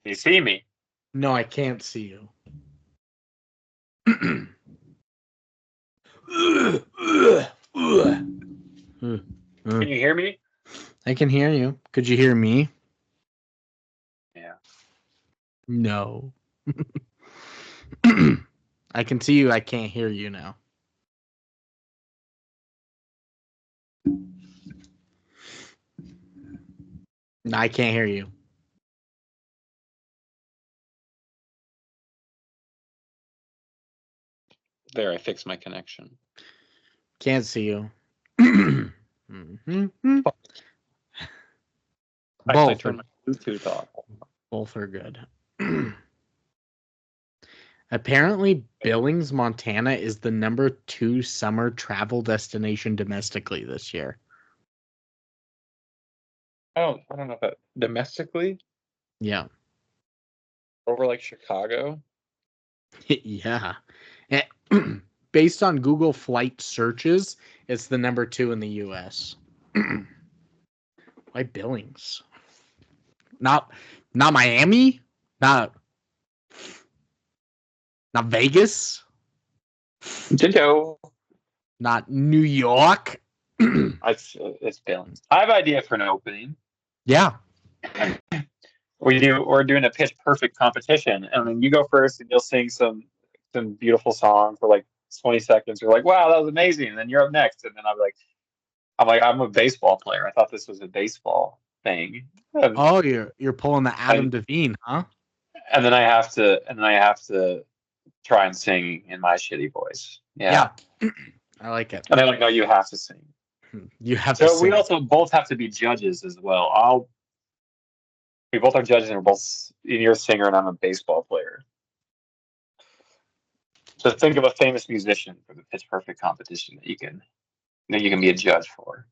You see me? No, I can't see you. Can you hear me? I can hear you. Could you hear me? Yeah. No. I can see you. I can't hear you now. No, I can't hear you. There, I fixed my connection. Can't see you. I turned my Bluetooth off. Both are good. Apparently, Billings, Montana is the #2 summer travel destination domestically this year. Oh, I don't know if that domestically Yeah. over like Chicago. Yeah. Based on Google flight searches, it's the #2 in the US. Why Billings? Not Miami? Not Vegas? Ditto. Not New York? It's Billings. I have an idea for an opening. Yeah. We're doing a pitch perfect competition. I mean, you go first and you'll sing some beautiful song for like 20 seconds. You're like, wow, that was amazing. And then you're up next. And then I'm a baseball player. I thought this was a baseball thing. Oh, you're pulling the Adam Devine, huh? And then I have to try and sing in my shitty voice. Yeah. I like it. And they're like, no, you have to sing. You have to sing. So we also both have to be judges as well. We both are judges, and you're a singer and I'm a baseball player. So think of a famous musician for the Pitch Perfect competition that you can be a judge for.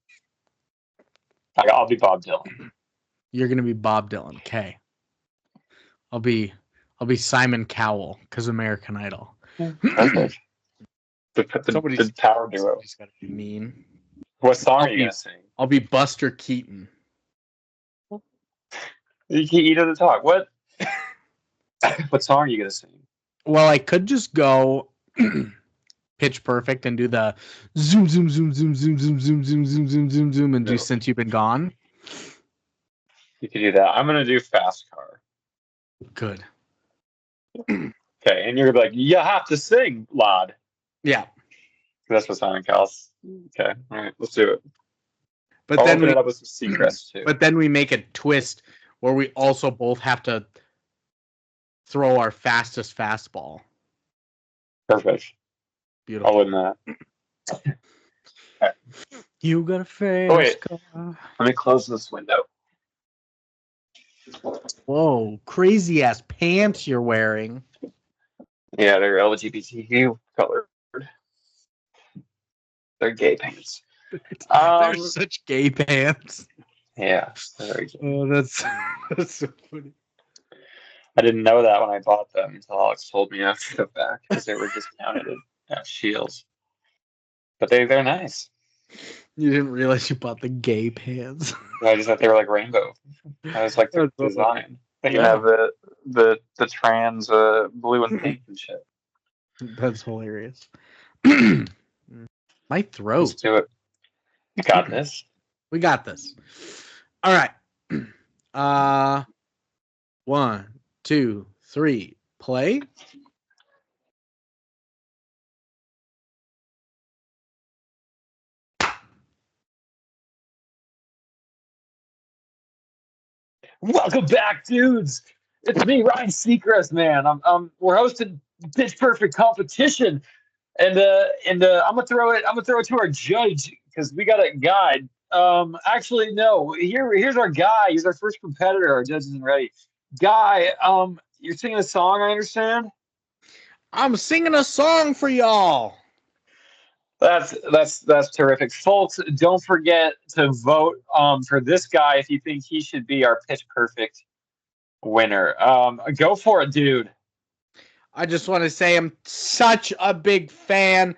I'll be Bob Dylan. You're gonna be Bob Dylan. Okay. I'll be Simon Cowell because American Idol. Perfect. The power duo. Somebody's gotta be mean. What song are you gonna sing? I'll be Buster Keaton. You can eat at the talk. What song are you gonna sing? Well, I could just go Pitch Perfect and do the zoom zoom zoom zoom zoom zoom zoom zoom zoom zoom zoom zoom and do Since You've Been Gone. You can do that. I'm gonna do Fast Car. Good. Okay, and you're gonna be like, you have to sing, lad. Yeah. That's what Simon Cowell's. Okay, all right, let's do it. But then open it up with some Seacrest too. But then we make a twist where we also both have to throw our fastest fastball. Perfect. Beautiful. I'll win that. Okay. You got a fast car. Let me close this window. Whoa, crazy ass pants you're wearing. Yeah, they're LGBTQ colored. They're gay pants. They're such gay pants. Yeah. Oh, that's so funny. I didn't know that when I bought them until Alex told me after the fact because they were discounted at Shields. But they're nice. You didn't realize you bought the gay pants. I just thought they were like rainbow. I was like the design. Then you have the trans blue and pink and shit. That's hilarious. My throat. Let's do it. You got this. We got this. All right. 1, 2, 3, play. Welcome back, dudes. It's me, Ryan Seacrest, man. We're hosting Pitch Perfect competition, and I'm gonna throw it to our judge because we got a guide. Actually, no. Here's our guy. He's our first competitor. Our judge isn't ready. Guy, you're singing a song, I understand? I'm singing a song for y'all. That's terrific. Folks, don't forget to vote for this guy if you think he should be our Pitch Perfect winner. Go for it, dude. I just want to say I'm such a big fan,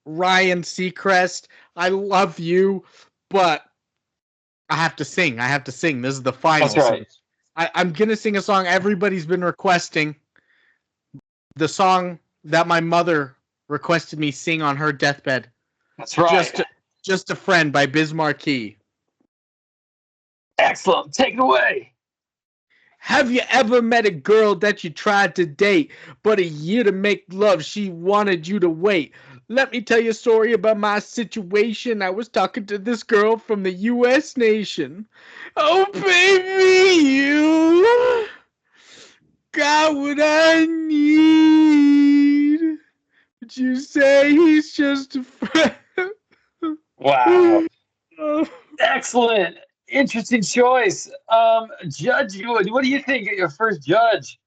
Ryan Seacrest. I love you, but I have to sing. This is the final. That's right. I'm gonna sing a song everybody's been requesting. The song that my mother requested me sing on her deathbed. That's right. Just a Friend by Biz Markie. Excellent. Take it away. Have you ever met a girl that you tried to date, but a year to make love, she wanted you to wait? Let me tell you a story about my situation. I was talking to this girl from the U.S. nation. Oh, baby, you got what I need. But you say he's just a friend. Wow. Excellent. Interesting choice. Judge, what do you think of your first judge?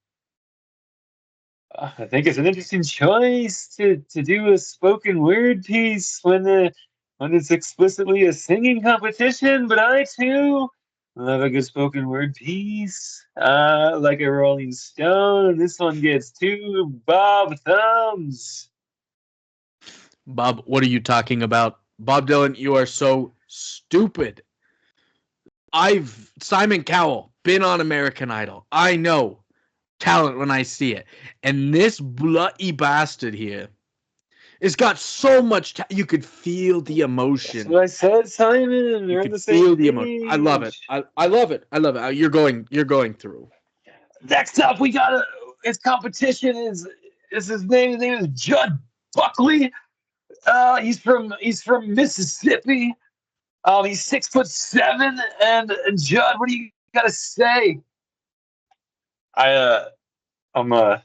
I think it's an interesting choice to do a spoken word piece when it's explicitly a singing competition, but I too love a good spoken word piece. Like a Rolling Stone. This one gets 2 Bob thumbs. Bob, what are you talking about? Bob Dylan, you are so stupid. Simon Cowell, been on American Idol. I know talent when I see it. And this bloody bastard here, it's got so much. You could feel the That's emotion. what I said, Simon. You We're on could the same feel the emotion. I love it. page. I love it. I love it. You're going through. Next up, we got his competition is his name. His name is Judd Buckley. He's from Mississippi. He's 6'7", and Judd, what do you gotta say? I I'm I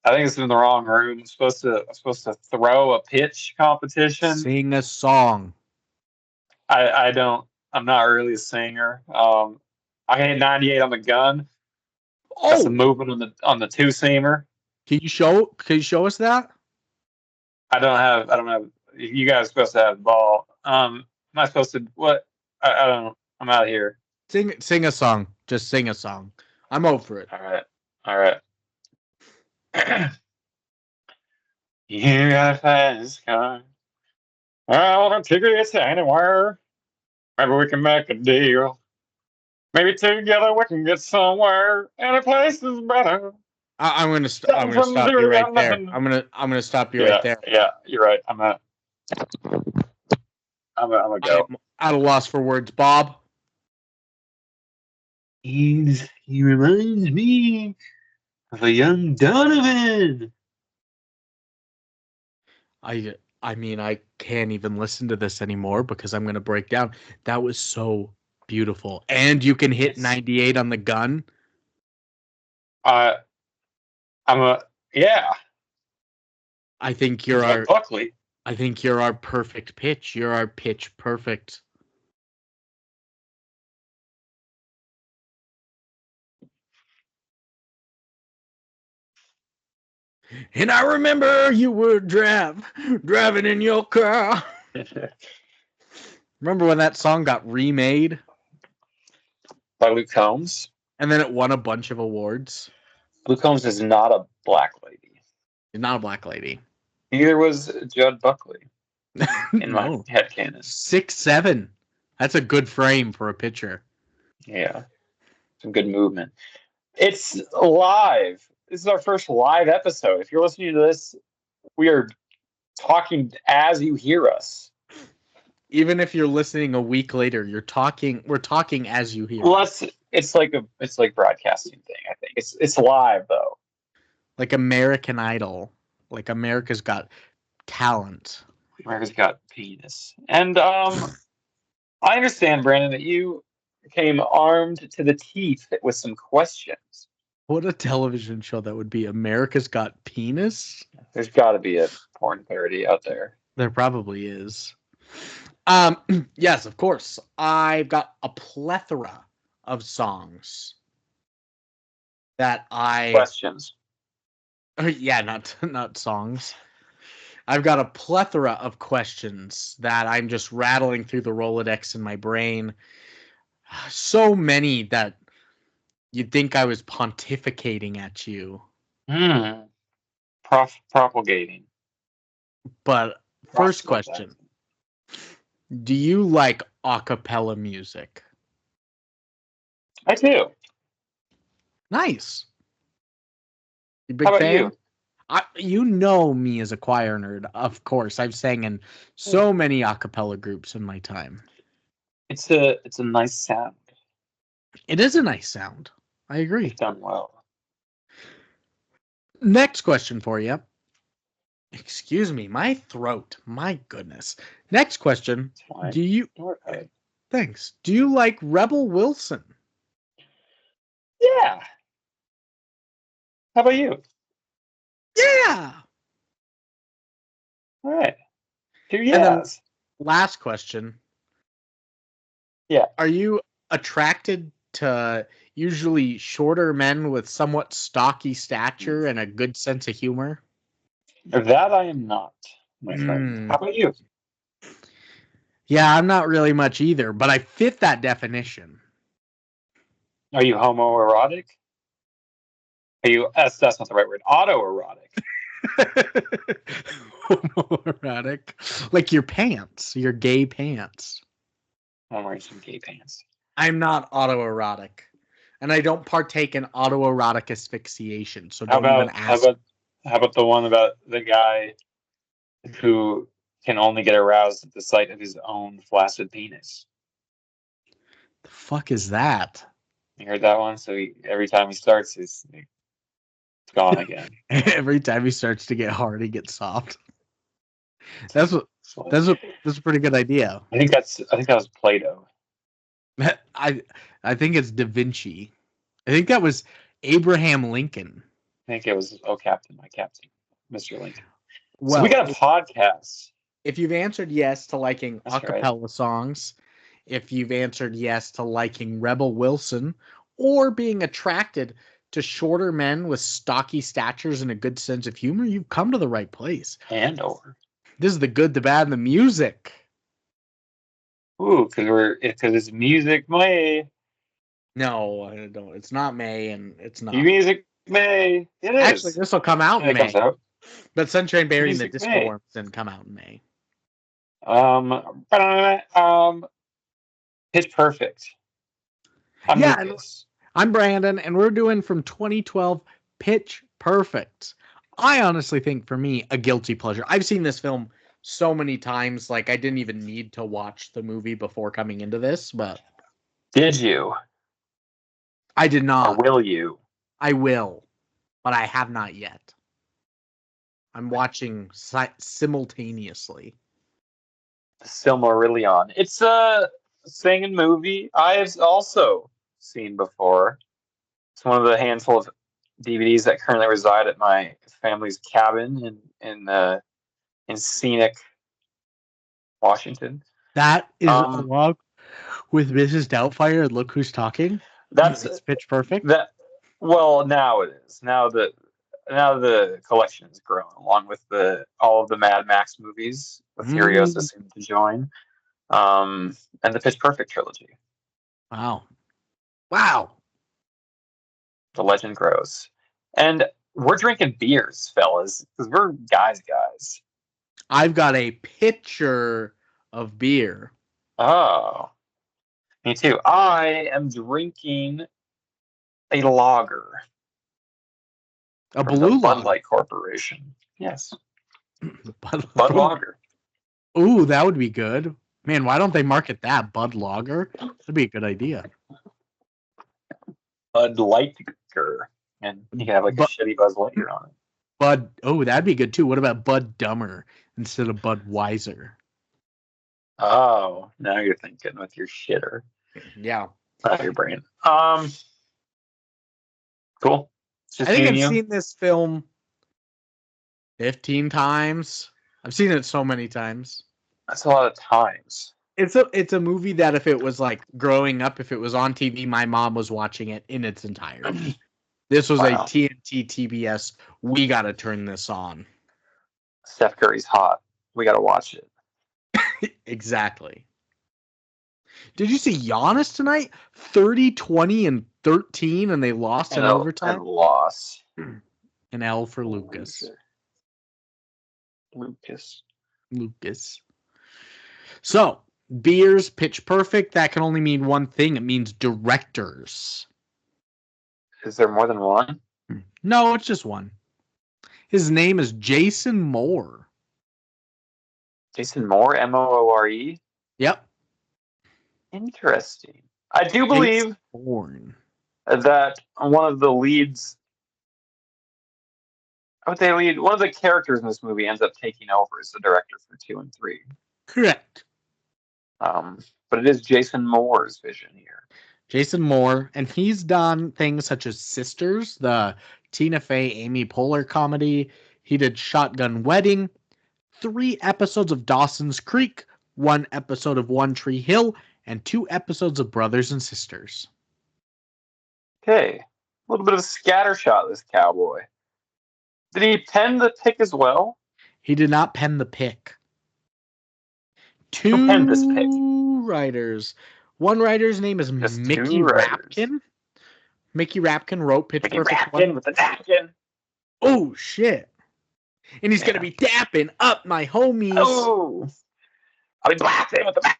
think it's in the wrong room. I'm supposed to throw a pitch competition. Sing a song. I don't. I'm not really a singer. I can hit 98 on the gun. Got some movement on the two seamer. Can you show us that? I don't have. You guys are supposed to have the ball. Am I supposed to? What? I don't. I'm out of here. Sing a song. Just sing a song. I'm over it. All right. You got a fast car. I want to take it to anywhere. Maybe we can make a deal. Maybe together we can get somewhere. Any place is better. I'm gonna stop you right there. I'm gonna stop you right there. Yeah, you're right. I'm gonna go. I'm at a loss for words, Bob. He reminds me of a young Donovan. I mean, I can't even listen to this anymore because I'm gonna break down. That was so beautiful, and you can hit 98 on the gun. Yeah. I think you're our Buckley. I think you're our perfect pitch. You're our pitch perfect. And I remember you were driving in your car. Remember when that song got remade? By Luke Combs. And then it won a bunch of awards. Luke Combs is not a black lady. She's not a black lady. Neither was Judd Buckley. In my headcanon. 6'7". That's a good frame for a pitcher. Yeah. Some good movement. It's live. This is our first live episode. If you're listening to this, we are talking as you hear us. Even if you're listening a week later, we're talking as you hear. Well, it's like broadcasting thing, I think. It's live though. Like American Idol. Like America's Got Talent. America's Got Penis. And I understand, Brandon, that you came armed to the teeth with some questions. What a television show that would be. America's Got Penis? There's got to be a porn parody out there. There probably is. Yes, of course. I've got a plethora of songs that Questions. Yeah, not songs. I've got a plethora of questions that I'm just rattling through the Rolodex in my brain. So many that you'd think I was pontificating at you. Propagating. But first question. Do you like acapella music? I do. Nice. You How big about fan? you? You know me as a choir nerd, of course. I've sang in so many a cappella groups in my time. It's a nice sound. It is a nice sound. I agree. It's done well. Next question for you. Excuse me, my throat. My goodness. Next question. It's fine. Do you Don't worry about it. Thanks. Do you like Rebel Wilson? Yeah. How about you? Yeah. All right. Two And then yes. last question. Yeah. Are you attracted to usually shorter men with somewhat stocky stature and a good sense of humor? That I am not, my friend. How about you? Yeah, I'm not really much either, but I fit that definition. Are you homoerotic? Are you? That's not the right word. Autoerotic. Homoerotic. Like your pants, your gay pants. I'm wearing some gay pants. I'm not autoerotic. And I don't partake in autoerotic asphyxiation, so How don't even about ask. how about the one about the guy who can only get aroused at the sight of his own flaccid penis? The fuck is that? You heard that one? So every time he starts, it's gone again. Every time he starts to get hard, he gets soft. That's So that's a pretty good idea. I think that was Plato. I think it's Da Vinci. I think that was Abraham Lincoln. I think it was Oh Captain, My Captain, Mr. Lincoln. So we Well, got a podcast. if you've answered yes to liking That's a cappella songs, if you've answered yes to liking Rebel Wilson, or being attracted to shorter men with stocky statures and a good sense of humor, you've come to the right place. Or This is the good, the bad, and the music. ooh, because it's music May. No, I don't. It's not May, and it's not. Music May. It is. Actually, this will come out in It comes May. out. But Sunshine Berry and the Music Disco May. Worms didn't come out in May. Pitch Perfect. I'm Lucas. I'm Brandon, and we're doing from 2012 Pitch Perfect. I honestly think, for me, a guilty pleasure. I've seen this film so many times, like I didn't even need to watch the movie before coming into this, but Did you? I did Or not. will you? I will, but I have not yet. I'm watching simultaneously. Silmarillion. It's a singing movie I have also seen before. It's one of the handful of DVDs that currently reside at my family's cabin in scenic Washington. That is along with Mrs. Doubtfire and Look Who's Talking. It's Pitch Perfect. Well, now it is. Now the collection has grown, along with all of the Mad Max movies, with Furiosa soon to join, and the Pitch Perfect trilogy. Wow. The legend grows, and we're drinking beers, fellas, because we're guys. I've got a pitcher of beer. Oh, me too. I am drinking a lager. A from blue the Bud lager. Light Corporation. Yes. Bud Lager. Ooh, that would be good. Man, why don't they market that? Bud Lager? That'd be a good idea. Bud Lighter. And you can have like a shitty Buzz Lightyear on it. That'd be good too. What about Bud Dumber instead of Budweiser? Oh, now you're thinking with your shitter. Yeah. Not your brain. Cool. I think I've seen this film 15 times. I've seen it so many times. That's a lot of times. It's a movie that if it was like growing up, if it was on TV, my mom was watching it in its entirety. This was a TNT TBS. We got to turn this on. Steph Curry's hot. We got to watch it. Exactly. Did you see Giannis tonight? 30, 20, and 13, and they lost in overtime? And loss. An L for Lucas. Lucas. So, Beers, Pitch Perfect, that can only mean one thing. It means directors. Is there more than one? No, it's just one. His name is Jason Moore. Jason Moore, Moore? Yep. Interesting. I do believe that one of the leads, one of the characters in this movie ends up taking over as the director for 2 and 3. Correct. But it is Jason Moore's vision here. Jason Moore, and he's done things such as Sisters, the Tina Fey, Amy Poehler comedy. He did Shotgun Wedding, 3 episodes of Dawson's Creek, 1 episode of One Tree Hill, and 2 episodes of Brothers and Sisters. Okay. A little bit of a scattershot, this cowboy. Did he pen the pick as well? He did not pen the pick. Who penned this pick? 2 writers. One writer's name is Just Mickey 2 writers. Rapkin. Mickey Rapkin wrote Pitch Mickey Perfect Rapkin 1. with the napkin. Oh, shit. And he's going to be dapping up my homies. Oh. I'll be blasting with the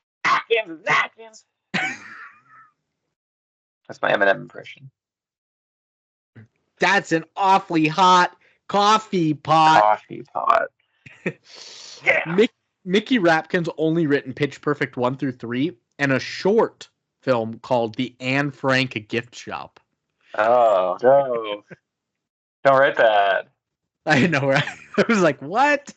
napkins. That's my Eminem impression. That's an awfully hot coffee pot. Coffee pot. Yeah. Mickey Rapkin's only written Pitch Perfect 1 through 3 and a short film called The Anne Frank Gift Shop. Oh, no. Don't write that. I know, right? I was like, what?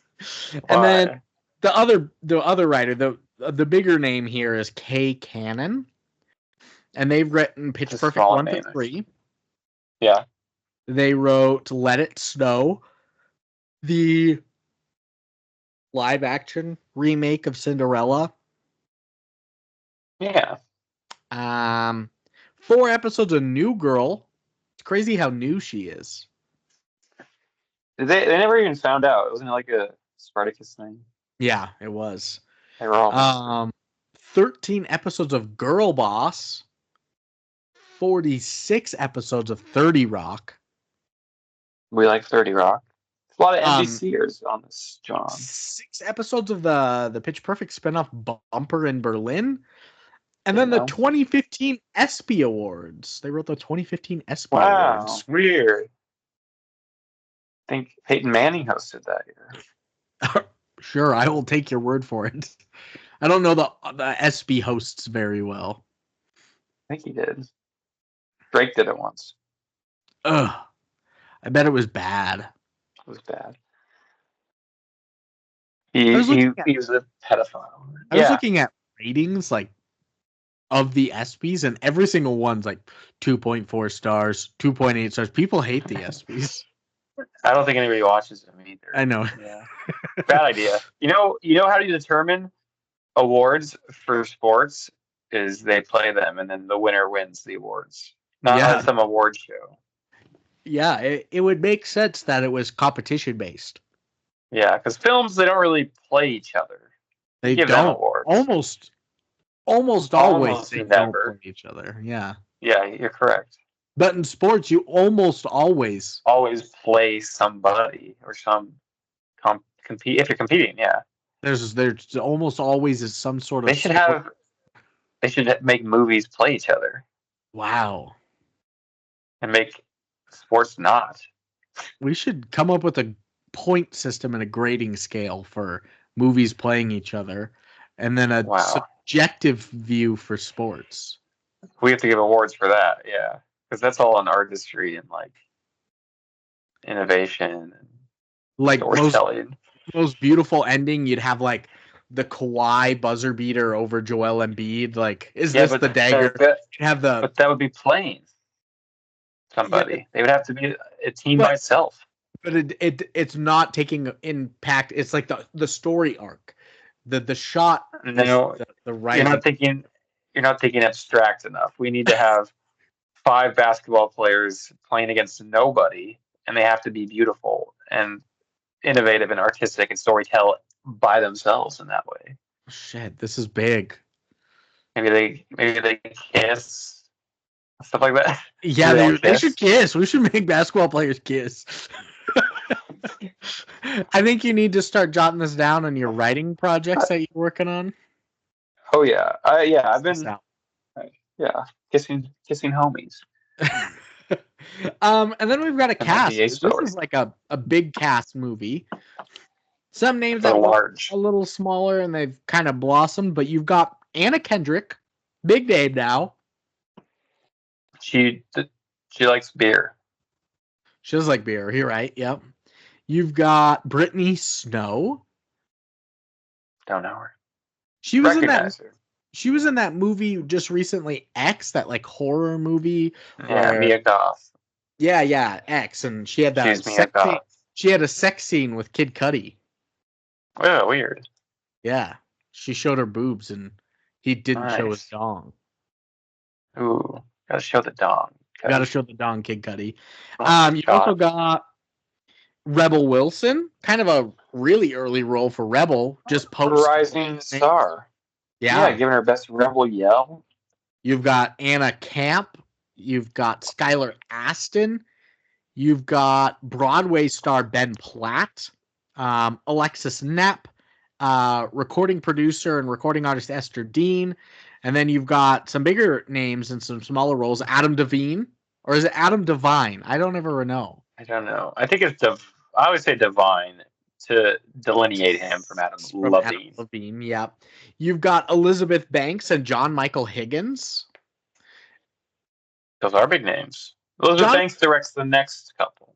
Why? And then the other writer, the bigger name here is Kay Cannon. And they've written Pitch Perfect 1 through 3. Yeah. They wrote Let It Snow, the live action remake of Cinderella. Yeah. 4 episodes of New Girl. It's crazy how new she is. They never even found out. It wasn't like a Spartacus thing. Yeah, it was. They were all 13 episodes of Girl Boss. 46 episodes of 30 Rock. We like 30 Rock. There's a lot of NBCers on this, John. 6 episodes of the Pitch Perfect spinoff Bumper in Berlin. And then the 2015 ESPY Awards. They wrote the 2015 ESPY Awards. Wow, weird. I think Peyton Manning hosted that year. Sure, I will take your word for it. I don't know the ESPY hosts very well. I think he did. Drake did it once. Ugh. I bet it was bad. It was bad. He was a pedophile. I was looking at ratings of the ESPYs, and every single one's 2.4 stars, 2.8 stars. People hate the ESPYs. I don't think anybody watches them either. I know. Yeah. Bad idea. You know how do you determine awards for sports is they play them and then the winner wins the awards. Not some award show. Yeah, it would make sense that it was competition based. Yeah, because films, they don't really play each other. They give don't. Them awards. Almost always they don't never play each other. Yeah. Yeah, you're correct. But in sports, you almost always play somebody or compete if you're competing. Yeah, there's almost always is some sort of. They should make movies play each other. Wow. And make sports not. We should come up with a point system and a grading scale for movies playing each other, and then a subjective view for sports. We have to give awards for that, yeah, because that's all in artistry and innovation and storytelling. Most beautiful ending, you'd have the Kawhi buzzer beater over Joel Embiid. Is this the dagger? But that would be playing somebody. Yeah. They would have to be a team by itself. But it's not taking impact. It's like the story arc, the shot. No, the writing. You're not thinking abstract enough. We need to have 5 basketball players playing against nobody, and they have to be beautiful and innovative and artistic and storytell by themselves in that way. Shit, this is big. Maybe they kiss, stuff like that. Yeah, they should kiss. We should make basketball players kiss. I think you need to start jotting this down on your writing projects that you're working on. Oh yeah, I've This been out. yeah kissing homies. And then we've got a cast. NBA This story is like a big cast movie. Some names for that were a large. little smaller and they've kind of blossomed, but you've got Anna Kendrick, big name now. She she likes beer. She does like beer. You're right. Yep. You've got Brittany Snow. Don't know her. She was in that. Recognize her. She was in that movie just recently, X, that like horror movie Yeah, where Mia Goth. yeah, X, and she had that She's Mia sex scene. Goth. She had a sex scene with Kid Cudi. Oh, weird. Yeah, she showed her boobs, and he didn't show his Nice. dong. Ooh, gotta show the dong. Got to show the dong, Kid Cudi. Oh You also God. got Rebel Wilson, kind of a really early role for Rebel, just post. Rising star. Yeah, Yeah, giving her best rebel yell. you've got Anna Camp, you've got Skylar Aston, you've got Broadway star Ben Platt, Alexis Knapp, recording producer and recording artist Esther Dean, and then you've got some bigger names and some smaller roles. Adam Devine, or is it Adam Devine? I don't ever know. I don't know. I think it's I always say divine to delineate him from Adam From Adam Levine. Levine, yeah. You've got Elizabeth Banks and John Michael Higgins. Those are big names. Elizabeth John, Banks directs the next couple.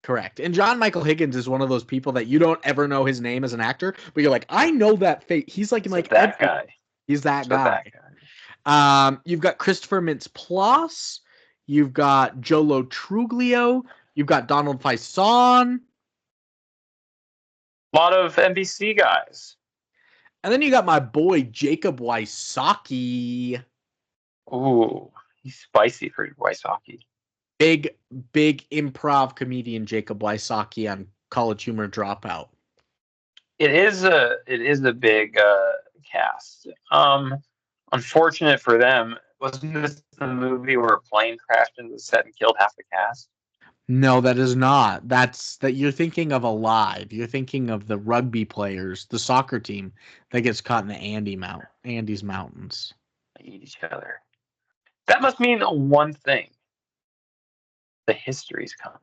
correct. And John Michael Higgins is one of those people that you don't ever know his name as an actor, but you're like, I know that face. He's like in So like that guy. He's that So guy. that guy. You've got Christopher Mintz-Plasse. You've got Jolo Truglio. You've got Donald Faison. A lot of NBC guys. And then you got my boy Jacob Wysocki. Ooh, he's spicy for Wysocki. Big improv comedian Jacob Wysocki on College Humor Dropout. It is a big cast. Unfortunate for them. Wasn't this the movie where a plane crashed into the set and killed half the cast? No, that is not. That's that you're thinking of Alive. You're thinking of the rugby players, the soccer team that gets caught in the Andes Mountains. They eat each other. That must mean one thing. The history's coming.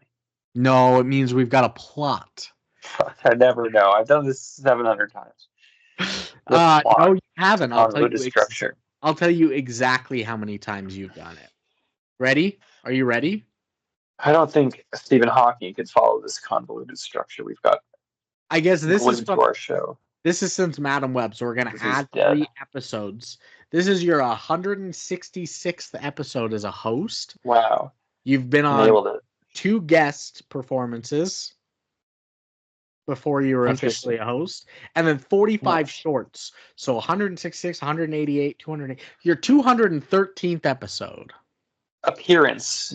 No, it means we've got a plot. I never know. I've done this 700 times. No, you haven't. Convoluted structure. I'll tell you exactly how many times you've done it. Ready? Are you ready? I don't think Stephen Hawking could follow this convoluted structure we've got. I guess this is to our show. This is since Madam Web, so we're gonna add 3 episodes. This is your 166th episode as a host. Wow. You've been on 2 guest performances before you were officially a host, and then 45 shorts. So 166, 188, 208. Your 213th episode. Appearance,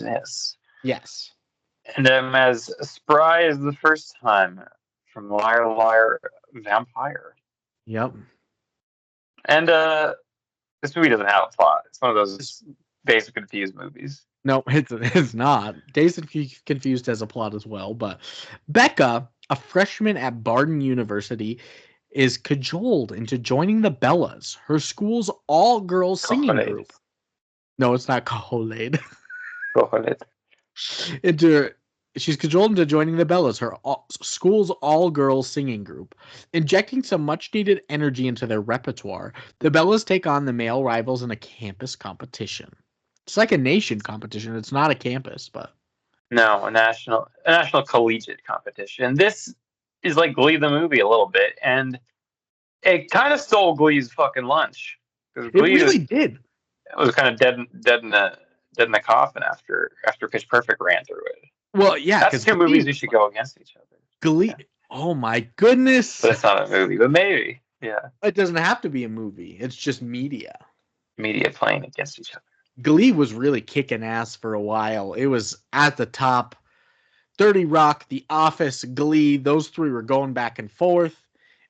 yes. And I'm as spry as the first time from Liar Liar Vampire. Yep. And this movie doesn't have a plot. It's one of those Dazed and Confused movies. No, it's not. Dazed and Confused has a plot as well, but Becca, a freshman at Barden University, is cajoled into joining the Bellas, her school's all-girls singing group. No, it's not Cajoled. She's cajoled into joining the Bellas, her school's all-girls singing group. Injecting some much-needed energy into their repertoire, the Bellas take on the male rivals in a campus competition. It's like a nation competition. It's not a campus, but no, a national collegiate competition. This is like Glee the movie a little bit, and it kind of stole Glee's fucking lunch. It really did. It was kind of dead in the coffin after Pitch Perfect ran through it. Well, yeah, that's 2 movies who should go against each other. Glee. Yeah. Oh my goodness! But it's not a movie, but maybe. Yeah. It doesn't have to be a movie. It's just media. Media playing against each other. Glee was really kicking ass for a while. It was at the top. 30 Rock, The Office, Glee, those 3 were going back and forth.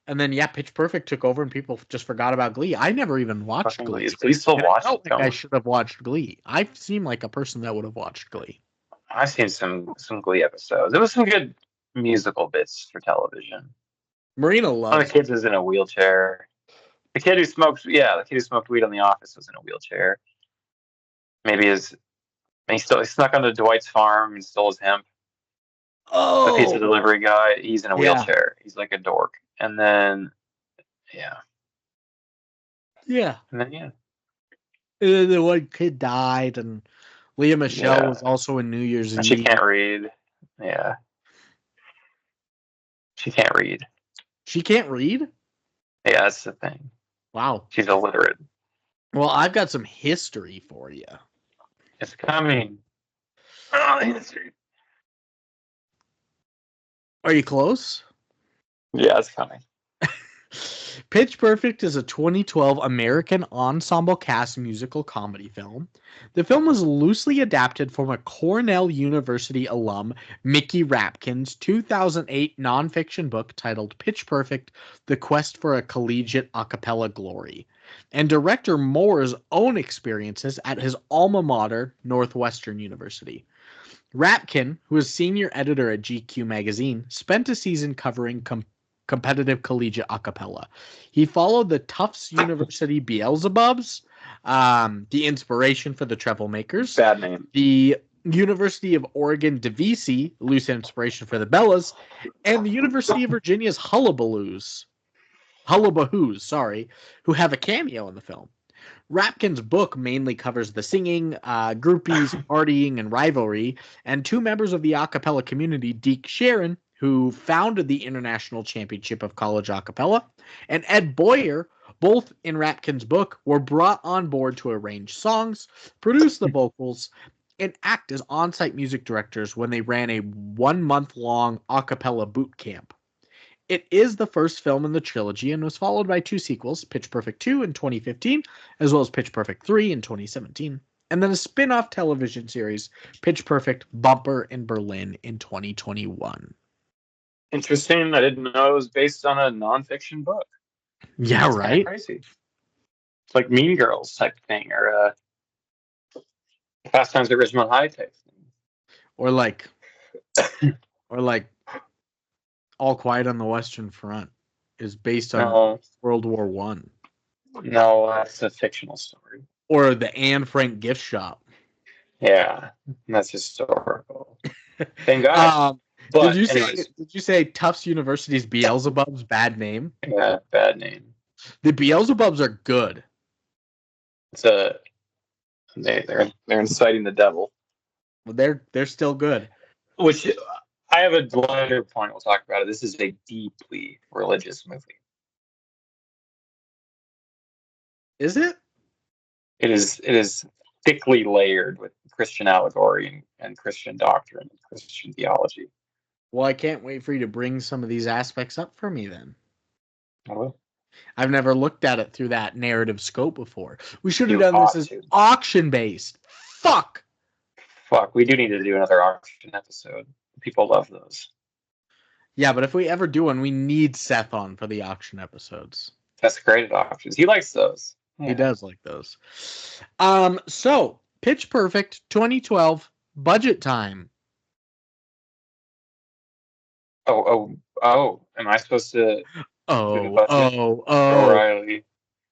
And then, Pitch Perfect took over and people just forgot about Glee. I never even watched Glee. Is Glee still watched? I don't think I should have watched Glee. I seem like a person that would have watched Glee. I've seen some Glee episodes. There was some good musical bits for television. Marina loves one of the kids is in a wheelchair. The kid who smoked weed on The Office was in a wheelchair. Maybe he snuck onto Dwight's farm and stole his hemp. The pizza delivery guy, he's in a wheelchair. He's like a dork. And then, yeah. And then, the one kid died, and Leah Michelle was also in New Year's Eve. She can't read. Yeah. She can't read. She can't read? Yeah, that's the thing. Wow. She's illiterate. Well, I've got some history for you. It's coming. Oh, history. Are you close? Yeah, it's coming. Pitch Perfect is a 2012 American ensemble cast musical comedy film. The film was loosely adapted from a Cornell University alum, Mickey Rapkin's 2008 nonfiction book titled Pitch Perfect: The Quest for a Collegiate Acapella Glory, and director Moore's own experiences at his alma mater, Northwestern University. Rapkin, who was senior editor at GQ magazine, spent a season covering competitive collegiate acapella. He followed the Tufts University Beelzebubs, the inspiration for the Troublemakers. Bad name. The University of Oregon Divisi, loose inspiration for the Bellas, and the University of Virginia's Hullabahoos, who have a cameo in the film. Rapkin's book mainly covers the singing, groupies, partying, and rivalry, and two members of the a cappella community, Deke Sharon, who founded the International Championship of College Acapella, and Ed Boyer, both in Rapkin's book, were brought on board to arrange songs, produce the vocals, and act as on-site music directors when they ran a 1-month-long acapella boot camp. It is the first film in the trilogy and was followed by 2 sequels, Pitch Perfect 2 in 2015, as well as Pitch Perfect 3 in 2017, and then a spin-off television series, Pitch Perfect Bumper in Berlin in 2021. Interesting. I didn't know it was based on a nonfiction book. Yeah, That's right? Crazy. It's like Mean Girls type thing, or Fast Times at Ridgemont High type thing. Or like All Quiet on the Western Front is based on World War One. No, that's a fictional story. Or the Anne Frank gift shop. Yeah, that's historical. Thank God. But did you say Tufts University's Beelzebub's bad name? Yeah, bad name. The Beelzebubs are good. They're inciting the devil. Well, they're still good. Which I have a later point. We'll talk about it. This is a deeply religious movie. Is it? It is thickly layered with Christian allegory and Christian doctrine and Christian theology. Well, I can't wait for you to bring some of these aspects up for me then. I will. I've never looked at it through that narrative scope before. We should have done this as auction-based. Fuck, we do need to do another auction episode. People love those. Yeah, but if we ever do one, we need Seth on for the auction episodes. That's great at auctions. He likes those. Yeah. He does like those. So, Pitch Perfect 2012, budget time. Oh, am I supposed to O'Reilly.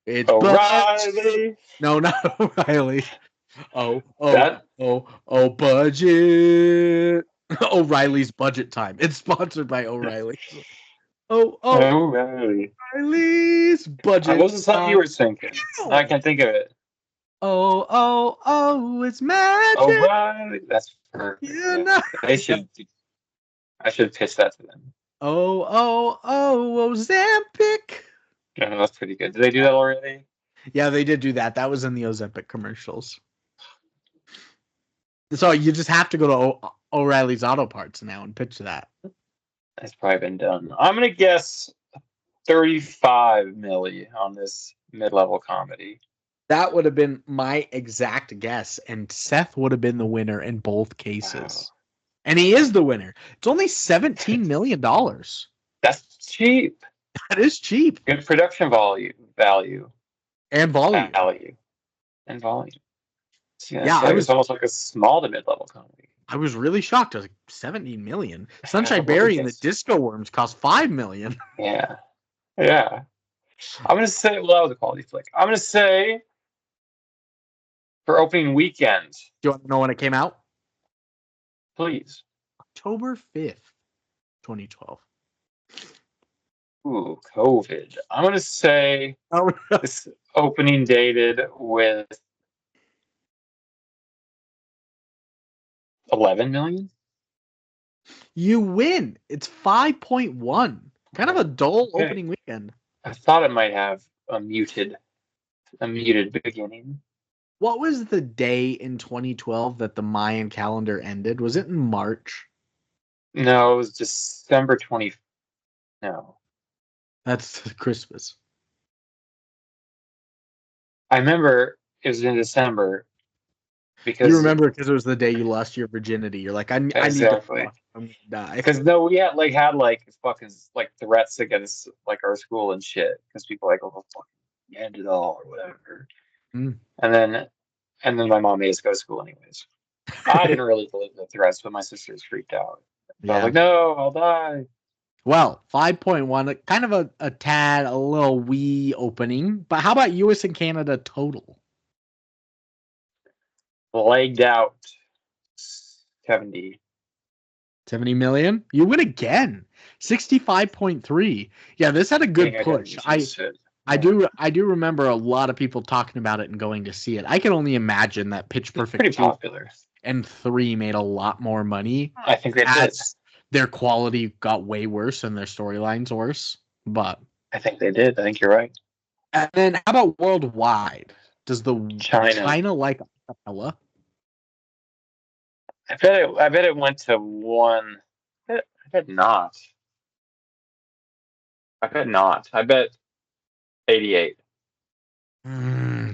It's O'Reilly. No, not O'Reilly. Budget. O'Reilly's budget time. It's sponsored by O'Reilly. O'Reilly's budget. I wasn't something you were thinking. I can't think of it. It's magic. O'Reilly. That's perfect. I should pitch that to them. Ozempic. Yeah, that's pretty good. Did they do that already? Yeah, they did do that. That was in the Ozempic commercials. So you just have to go to O'Reilly's Auto Parts now and pitch that. That's probably been done. I'm going to guess 35 million on this mid-level comedy. That would have been my exact guess, and Seth would have been the winner in both cases. Wow. And he is the winner. It's only $17 million. That's cheap. That is cheap. Good production value. And volume. Yeah, it was almost like a small to mid-level comedy. I was really shocked. I was like, 17 million. Sunshine Berry and the Disco Worms cost $5 million. Yeah. I'm gonna say, well, that was a quality flick. I'm gonna say for opening weekend, Do you want to know when it came out? please. October 5th, 2012. Ooh, COVID. I'm gonna say Oh, this opening dated with 11 million. you win. It's 5.1. Kind of a dull Okay. opening weekend. I thought it might have a muted beginning. What was the day in 2012 that the Mayan calendar ended? Was it in March? No, it was December 20. No, That's Christmas. I remember it was in December You because remember because it was the day you lost your virginity. You're like, I need to exactly. fuck. I'm gonna die. Because no, we had fucking like threats against like our school and shit. Because people like, oh, fucking end it all or whatever. Mm. And then my mom made us go to school anyways. I didn't really believe the threats, but my sisters freaked out. So I was Yeah. like, no, I'll die. Well, 5.1, kind of a tad, a little wee opening. But how about US and Canada total? Legged out 70. 70 million? You win again. 65.3. Yeah, this had a good I got push. used to this shit. I do remember a lot of people talking about it and going to see it. I can only imagine that Pitch It's Perfect pretty 2 popular. and 3 made a lot more money I think they did. as their quality got way worse and their storylines worse. But I think they did. I think you're right. and then how about worldwide? Does the China. China like acapella? I bet it went to one. I bet not. I bet not. I bet 88.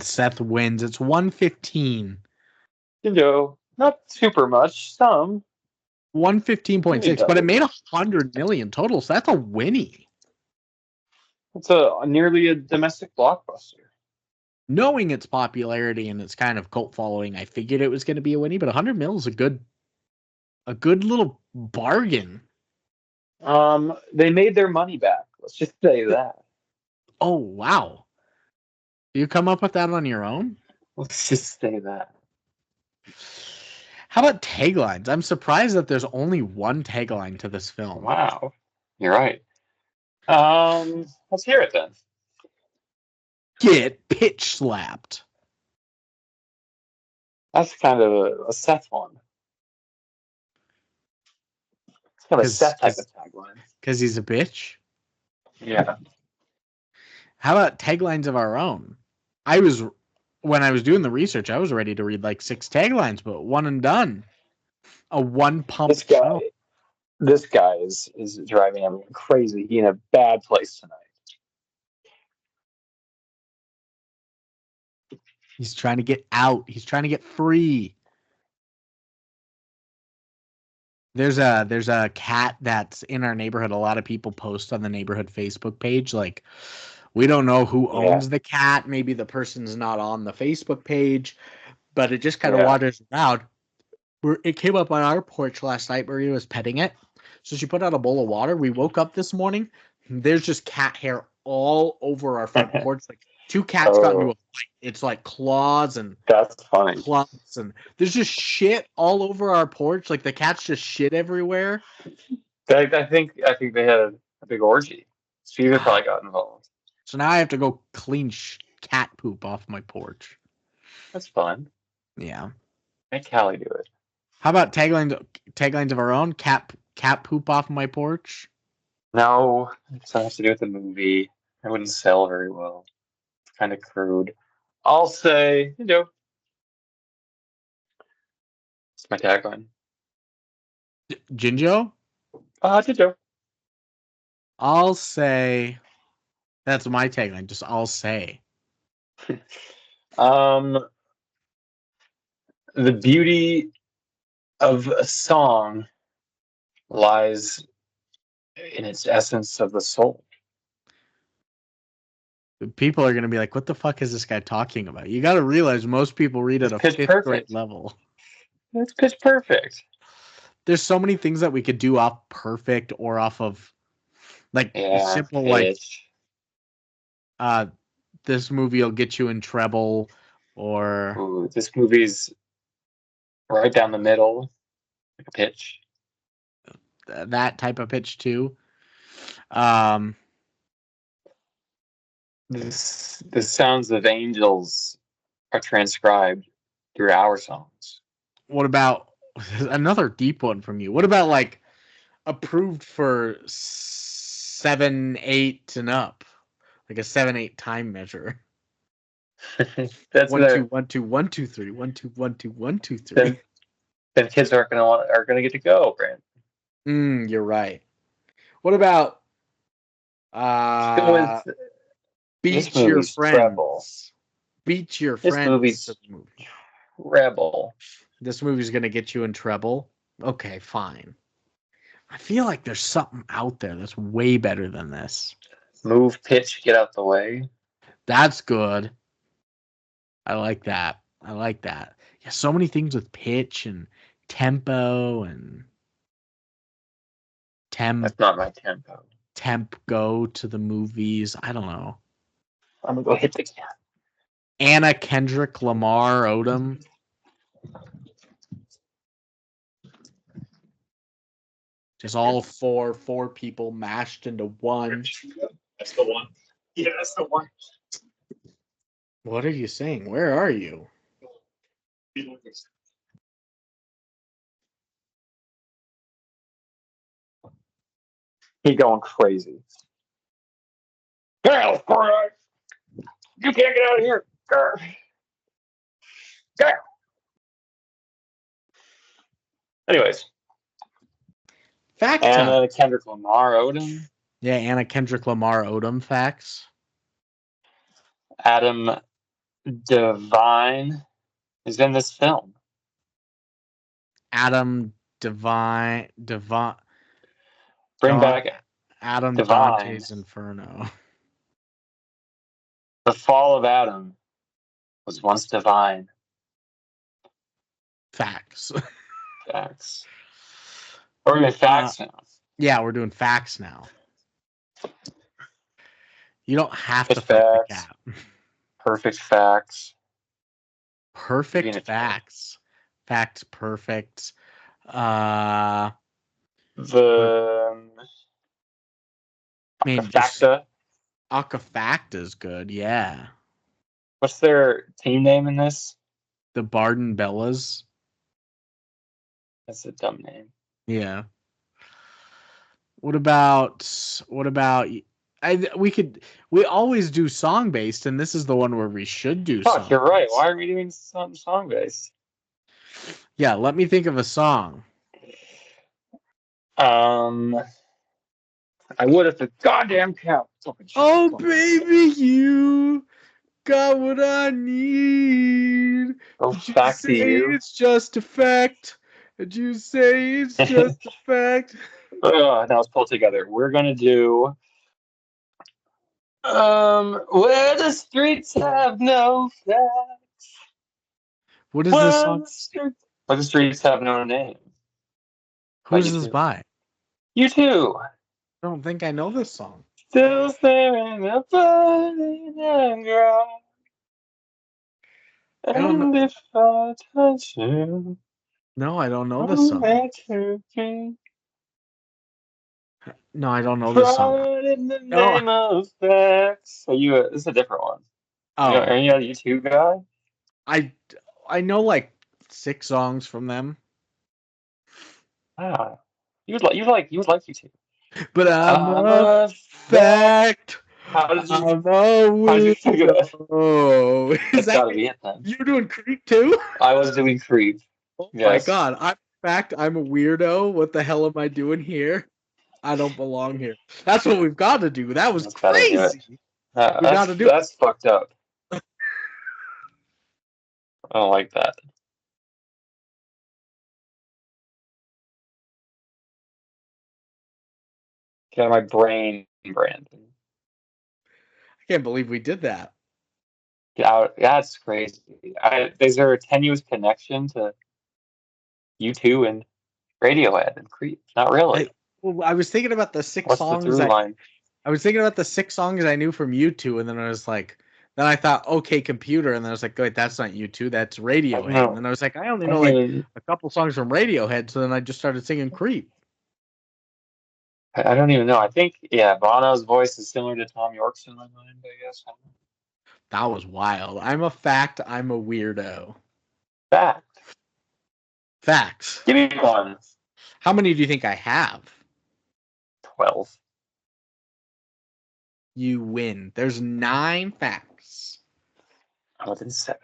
Seth wins. It's 115. You know, not super much. Some. Maybe 115.6, but it double. made 100 million total, so that's a winnie. It's a nearly a domestic blockbuster. Knowing its popularity and its kind of cult following, I figured it was going to be a winnie, but 100 mil is a good little bargain. They made their money back. Let's just say that. Oh, wow. You come up with that on your own? Let's just say that. How about taglines? I'm surprised that there's only one tagline to this film. Wow, you're right. Let's hear it then. Get pitch slapped. That's kind of a Seth one. It's kind of a Seth type of tagline. Because he's a bitch? Yeah. How about taglines of our own? When I was doing the research, I was ready to read like 6 taglines, but one and done. A one pump show. This guy is driving everyone crazy. He's in a bad place tonight. He's trying to get out. He's trying to get free. There's a cat that's in our neighborhood. A lot of people post on the neighborhood Facebook page like, we don't know who owns the cat. Maybe the person's not on the Facebook page, but it just kind of wanders around. It came up on our porch last night. Maria was petting it. So she put out a bowl of water. We woke up this morning. There's just cat hair all over our front porch. Like 2 cats got into a fight. It's like claws and that's funny. clumps, and there's just shit all over our porch. Like the cats just shit everywhere. I think they had a big orgy. Steve probably got involved. So now I have to go clean cat poop off my porch. That's fun. Yeah. Make Callie do it. How about taglines of our own? Cat poop off my porch? No, it has to do with the movie. It wouldn't sell very well. It's kind of crude. I'll say, it's my tagline. Jinjo? Jinjo. I'll say that's my tagline. Just I'll say. The beauty of a song lies in its essence of the soul. People are going to be like, what the fuck is this guy talking about? You got to realize most people read at a 5th grade level. It's pitch perfect. There's so many things that we could do off perfect or off of like simple pitch. This movie will get you in trouble, or Ooh, this movie's right down the middle, like a pitch. that type of pitch too. The sounds of angels are transcribed through our songs. What about another deep one from you? What about like approved for 7, 8 and up, like a 7, 8 time measure? That's 1 2 their 1 2 1 2 3 1 2 1 2 1 2 3. then kids are gonna get to go, Brandon. You're right. What about Go with beat this your movie's Treble. friends? Beat your This friends. movie's Rebel. This movie's gonna get you in trouble. Okay, fine. I feel like there's something out there that's way better than this. Move, pitch, get out the way. That's good. I like that. I like that. Yeah, so many things with pitch and tempo and That's not my tempo. temp go to the movies. I don't know. I'm gonna go hit the cat. Anna Kendrick Lamar Odom. Just all four people mashed into one. That's the one. Yeah, that's the one. What are you saying? Where are you? He going crazy. Girl, you can't get out of here. Girl. Anyways. Fact Anna Kendrick Lamar Odom. Yeah, Anna Kendrick Lamar Odom facts. Adam Devine is in this film. Adam Devine. Bring back Adam Devine. Dante's Inferno. The fall of Adam was once divine. Facts. Facts. We're doing facts now. Yeah, we're doing facts now. You don't have to fight the cat. Perfect facts. Perfect facts. Facts perfect. The Acapacta. Acapacta is good, yeah. What's their team name in this? The Barden Bellas. That's a dumb name. Yeah. What about we always do song based, and this is the one where we should do Fuck, you're right. Why are we doing song based? Yeah, let me think of a song. I would if the goddamn cow. Oh baby, you got what I need. Oh, Did you back say to you. It's just a fact? Did you say it's just a fact? Now let's pull it together. We're gonna do where the streets have no facts. What is this song? Where the streets have no name. Who is this by? U2. I don't think I know this song. Still staring up the ground. And if I touch you, no, I don't know this song. No, I don't know this song. In the name of facts. So this is a different one. Oh, are you a U2 guy? I know like 6 songs from them. Ah, you would like U2. But I'm a fact. How did you figure that? Oh, that's gotta be it then. You're doing Creep too? I was doing Creep. Oh my god! I'm a weirdo. What the hell am I doing here? I don't belong here. That's what we've got to do. That was crazy. That's fucked up. I don't like that. Get out of my brain, Brandon. I can't believe we did that. Yeah, that's crazy. Is there a tenuous connection to U2 and Radiohead and Creep? Not really. I was thinking about the 6 What's songs the through line? I was thinking about the 6 songs I knew from U2, and then I was like, then I thought, okay, computer, and then I was like, wait, that's not U2, that's Radiohead. No. And then I was like, I only I know like mean, a couple songs from Radiohead, so then I just started singing Creep. I don't even know. I think, yeah, Bono's voice is similar to Tom York's in my mind, I guess. I don't know. That was wild. I'm a fact, I'm a weirdo. Fact. Facts. Give me one. How many do you think I have? 12. You win. There's 9 facts. Oh, then 7.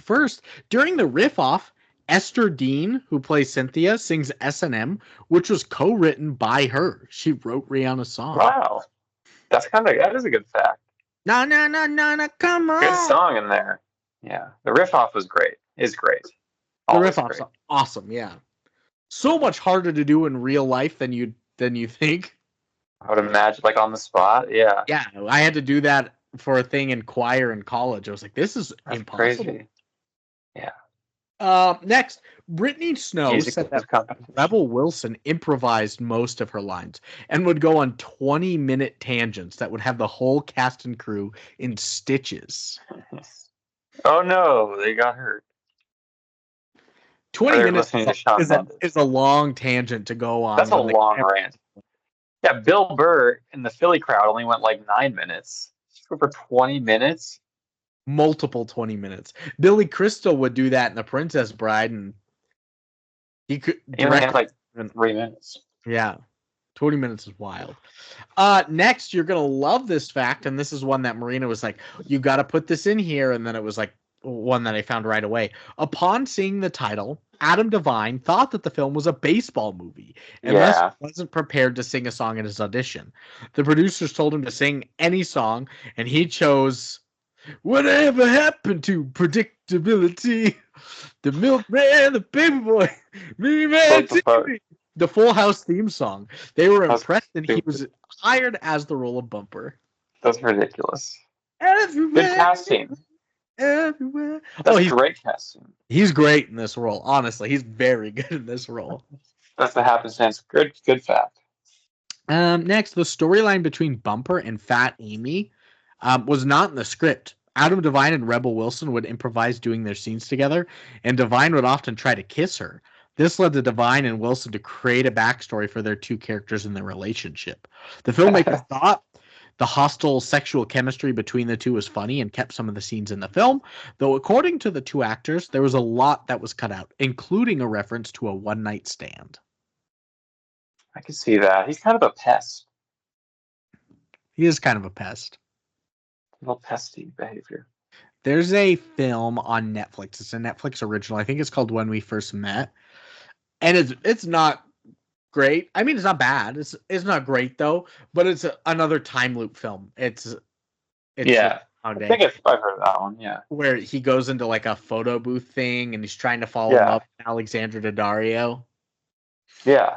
First, during the riff off, Esther Dean, who plays Cynthia, sings S&M, which was co-written by her. She wrote Rihanna's song. Wow. That is a good fact. No, come on. Good song in there. Yeah. The riff off was great. Is great. The riff off's awesome, yeah. So much harder to do in real life than you think. I would imagine, like on the spot. Yeah. Yeah, I had to do that for a thing in choir in college. I was like, this is That's impossible. crazy. Yeah. Next, Brittany Snow said that Rebel Wilson improvised most of her lines and would go on 20-minute tangents that would have the whole cast and crew in stitches. Oh no, they got hurt. 20 minutes is a long tangent to go on. That's a long rant. Yeah, Bill Burr in the Philly crowd only went like 9 minutes. For 20 minutes? Multiple 20 minutes. Billy Crystal would do that in The Princess Bride, and he could only had like 3 minutes. Yeah. 20 minutes is wild. Next, you're going to love this fact, and this is one that Marina was like, you got to put this in here, and then it was like one that I found right away. Upon seeing the title, Adam Devine thought that the film was a baseball movie, and thus wasn't prepared to sing a song in his audition. The producers told him to sing any song, and he chose Whatever Happened to Predictability, The Milkman, The Baby Boy, Me Man TV, the Full House theme song. They were impressed, and he was hired as the role of Bumper. That's ridiculous. Everywhere. Good casting. Everywhere. He's great casting. He's great in this role. Honestly, he's very good in this role. That's the happenstance. Good fact. Next, the storyline between Bumper and Fat Amy was not in the script. Adam Devine and Rebel Wilson would improvise doing their scenes together, and Devine would often try to kiss her. This led to Devine and Wilson to create a backstory for their two characters and their relationship. The filmmakers thought the hostile sexual chemistry between the two was funny and kept some of the scenes in the film, though according to the two actors, there was a lot that was cut out, including a reference to a one-night stand. I can see that. He's kind of a pest. He is kind of a pest. A little pesty behavior. There's a film on Netflix. It's a Netflix original. I think it's called When We First Met. And it's not great. I mean, it's not bad. It's not great though, but it's another time loop film. It's yeah. I think I've heard of that one. Yeah, where he goes into like a photo booth thing and he's trying to fall in love with Alexandra Daddario. Yeah,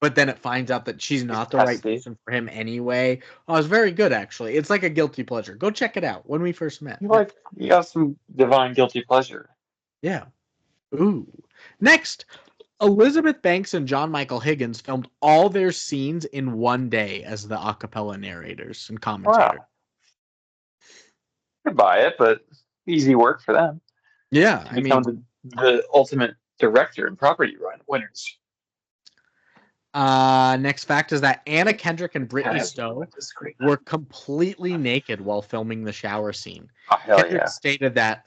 but then it finds out that she's not the right person for him anyway. Oh, it's very good actually. It's like a guilty pleasure. Go check it out. When We First Met. You got some divine guilty pleasure. Yeah. Ooh. Next. Elizabeth Banks and John Michael Higgins filmed all their scenes in one day as the a cappella narrators and commentators. Wow. I'd buy it, but easy work for them. Yeah, I mean, the ultimate director and property winners. Next fact is that Anna Kendrick and Brittany Snow were completely naked while filming the shower scene. Oh, hell Kendrick stated that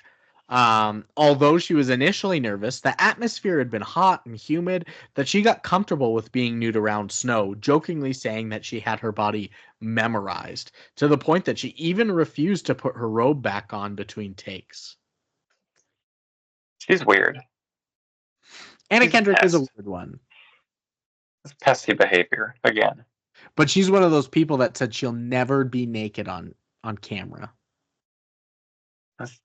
although she was initially nervous, the atmosphere had been hot and humid, that she got comfortable with being nude around Snow, jokingly saying that she had her body memorized, to the point that she even refused to put her robe back on between takes. She's weird. Anna Kendrick is a weird one. It's pesty behavior, again. But she's one of those people that said she'll never be naked on camera.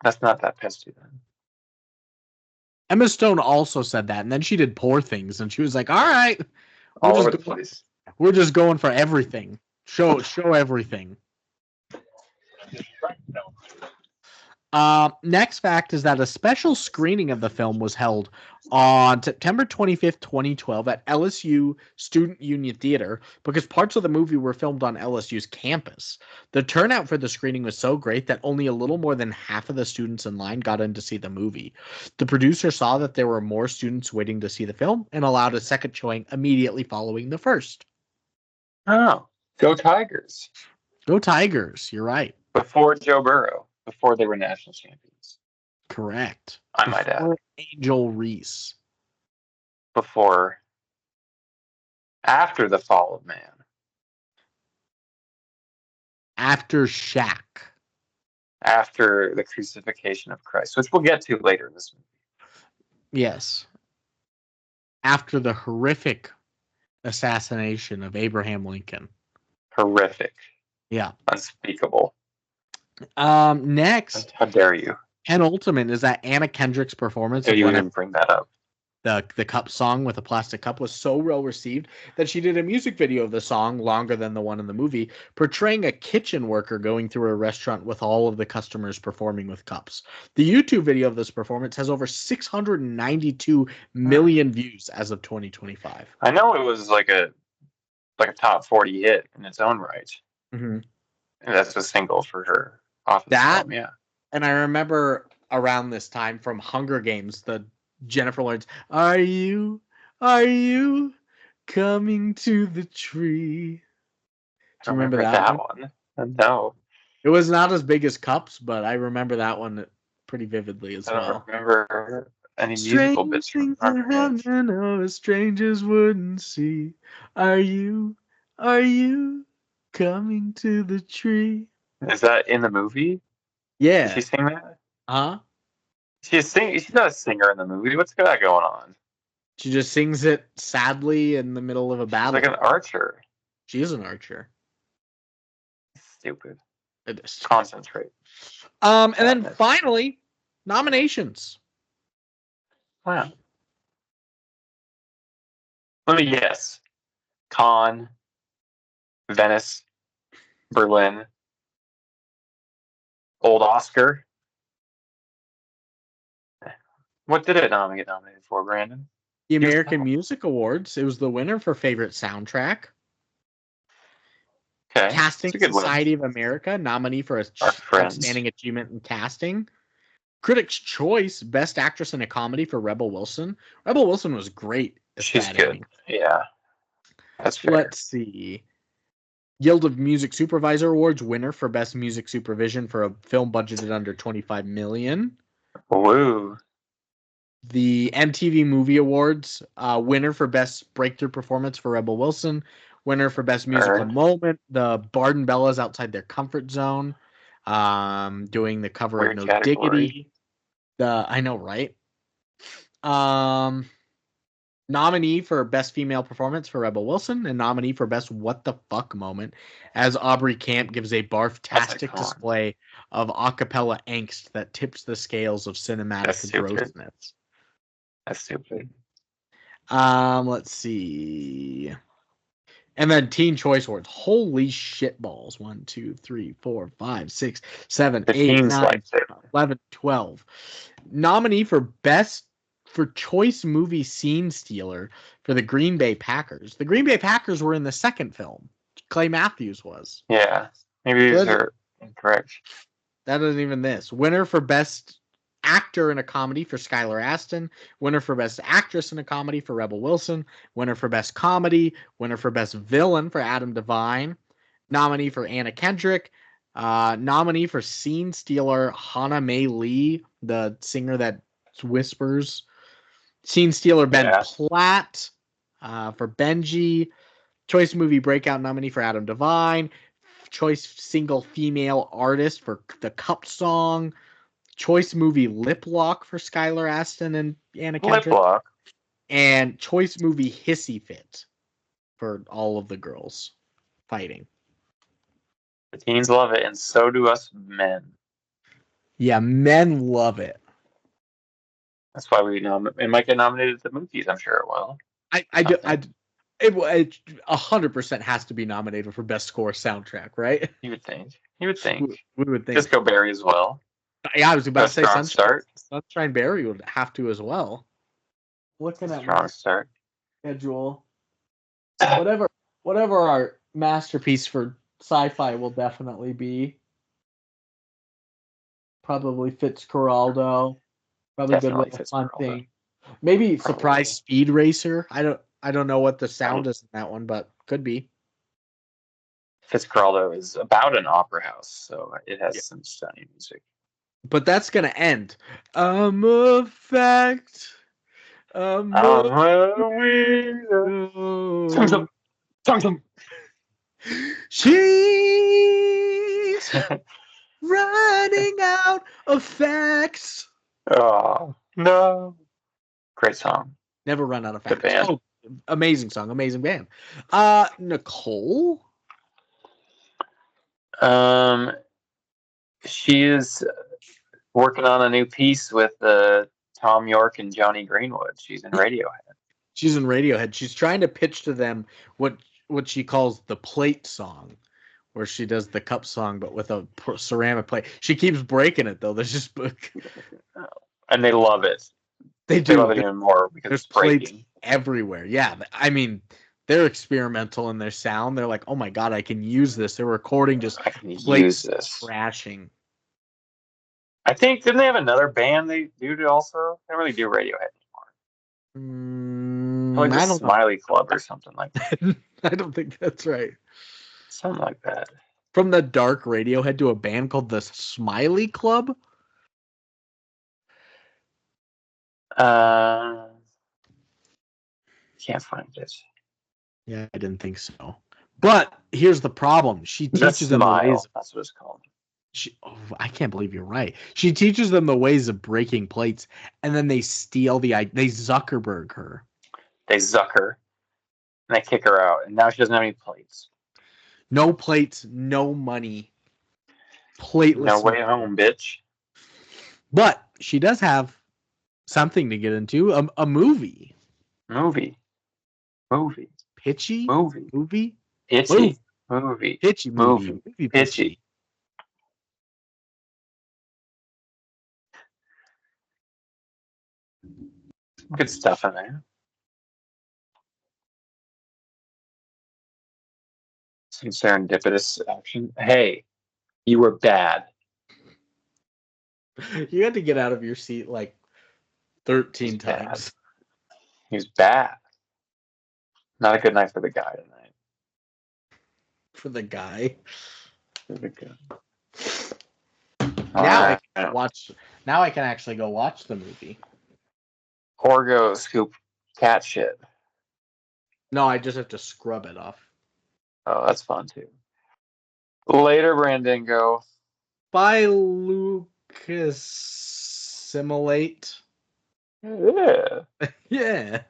That's not that pesty then. Emma Stone also said that, and then she did Poor Things, and she was like, all right. All over the place. We're just going for everything. Show everything. Next fact is that a special screening of the film was held on September 25th, 2012 at LSU Student Union Theater because parts of the movie were filmed on LSU's campus. The turnout for the screening was so great that only a little more than half of the students in line got in to see the movie. The producer saw that there were more students waiting to see the film and allowed a second showing immediately following the first. Oh, go Tigers. Go Tigers, you're right. Before Joe Burrow, before they were national champions. Correct. I might add. Angel Reese. After the fall of man. After Shaq. After the crucifixion of Christ, which we'll get to later in this movie. Yes. After the horrific assassination of Abraham Lincoln. Horrific. Yeah. Unspeakable. Next. How dare you? Penultimate is that Anna Kendrick's performance. You didn't bring that up. The cup song with a plastic cup was so well received that she did a music video of the song, longer than the one in the movie, portraying a kitchen worker going through a restaurant with all of the customers performing with cups. The YouTube video of this performance has over 692 million views as of 2025. I know it was like a top 40 hit in its own right. Mm-hmm. And that's a single for her off of that film, yeah. And I remember around this time from Hunger Games, the Jennifer Lawrence, are you coming to the tree? Do you remember that one? No. It was not as big as Cups, but I remember that one pretty vividly as well. I don't remember any musical bits from Hunger Games. No, strangers wouldn't see. Are you coming to the tree? Is that in the movie? Yeah. Did she sing that? Huh? She's not a singer in the movie. What's that going on? She just sings it sadly in the middle of a battle. She's like an archer. She is an archer. Stupid. It is. Concentrate. And then finally, nominations. Wow. Let me guess. Cannes, Venice, Berlin, Old Oscar. What did it get nominated for, Brandon? The American Music Awards. It was the winner for favorite soundtrack. Okay. Casting Society of America, nominee for outstanding achievement in casting. Critics' Choice, Best Actress in a Comedy for Rebel Wilson. Rebel Wilson was great. She's good. Yeah. That's fair. Let's see. Guild of Music Supervisor Awards, winner for Best Music Supervision for a film budgeted under $25 million. Woo. The MTV Movie Awards, winner for Best Breakthrough Performance for Rebel Wilson. Winner for Best Musical Moment. The Barden Bellas Outside Their Comfort Zone. Doing the cover Weird of No category. Diggity. I know, right? Nominee for Best Female Performance for Rebel Wilson, and nominee for Best What the Fuck Moment, as Aubrey Camp gives a barf-tastic display of acapella angst that tips the scales of cinematic grossness. That's stupid. Let's see. And then Teen Choice Awards. Holy shit balls. 1, 2, 3, 4, 5, 6, 7, 8, 9, 11, 12. Nominee for Choice Movie Scene Stealer for the Green Bay Packers. The Green Bay Packers were in the second film. Clay Matthews was. Yeah. Maybe these are incorrect. That isn't even this. Winner for Best Actor in a Comedy for Skylar Astin. Winner for Best Actress in a Comedy for Rebel Wilson. Winner for Best Comedy. Winner for Best Villain for Adam Devine. Nominee for Anna Kendrick. Nominee for Scene Stealer Hana Mae Lee, the singer that whispers. Scene Stealer Ben Platt for Benji. Choice Movie Breakout nominee for Adam Devine. Choice Single Female Artist for The Cup Song. Choice Movie Lip Lock for Skylar Astin and Anna Kendrick. Lip Lock. And Choice Movie Hissy Fit for all of the girls fighting. The teens love it, and so do us men. Yeah, men love it. That's why it might get nominated at the movies. I'm sure it will. It 100% has to be nominated for Best Score Soundtrack, right? You would think. We would think. We would think. Disco Berry as well. Yeah, I was about A to say strong start. Sunshine Berry would have to as well. Looking at my Strong start. schedule, whatever our masterpiece for sci-fi will definitely be. Probably Fitzcarraldo. Probably Good Definitely Will Fitzgerald. Hunting. Maybe Probably. Surprise Speed Racer. I don't know what the sound is in that one, but could be. Fitzcarraldo is about an opera house, so it has some stunning music. But that's gonna end. I'm a fact. I'm She's running out of facts. Oh no! Great song. Never run out of Good facts. band. Oh, amazing song, amazing band. Nicole. She is working on a new piece with Tom York and Johnny Greenwood. She's in Radiohead. She's in Radiohead. She's trying to pitch to them what she calls the plate song, where she does the cup song but with a ceramic plate. She keeps breaking it though. There's just and they love it. They love it even more because there's it's breaking plates everywhere. Yeah, I mean, they're experimental in their sound. They're like, oh my god, I can use this. They're recording just I can plates use this. crashing. I think didn't they have another band they do also? They don't really do Radiohead anymore. Like the Smiley Club or something like that. I don't think that's right. Something like that. From the dark Radiohead to a band called the Smiley Club. Can't find it. Yeah, I didn't think so. But here's the problem. She teaches them the ways. That's what it's called. I can't believe you're right. She teaches them the ways of breaking plates, and then they steal they Zuckerberg her. They Zucker, and they kick her out, and now she doesn't have any plates. No plates, no money. Plateless. No way home, bitch. But she does have something to get into. A movie. Pitchy? Movie. Itchy. Movie. Pitchy movie. Pitchy. Good stuff in there. Some serendipitous action. Hey, you were bad. You had to get out of your seat like 13 times. He was bad. Not a good night for the guy tonight. For the guy. Now I can actually go watch the movie. Or go scoop cat shit. No, I just have to scrub it off. Oh, that's fun too. Later, Brandon, go. Bye, Lucas. Simulate. Yeah. Yeah.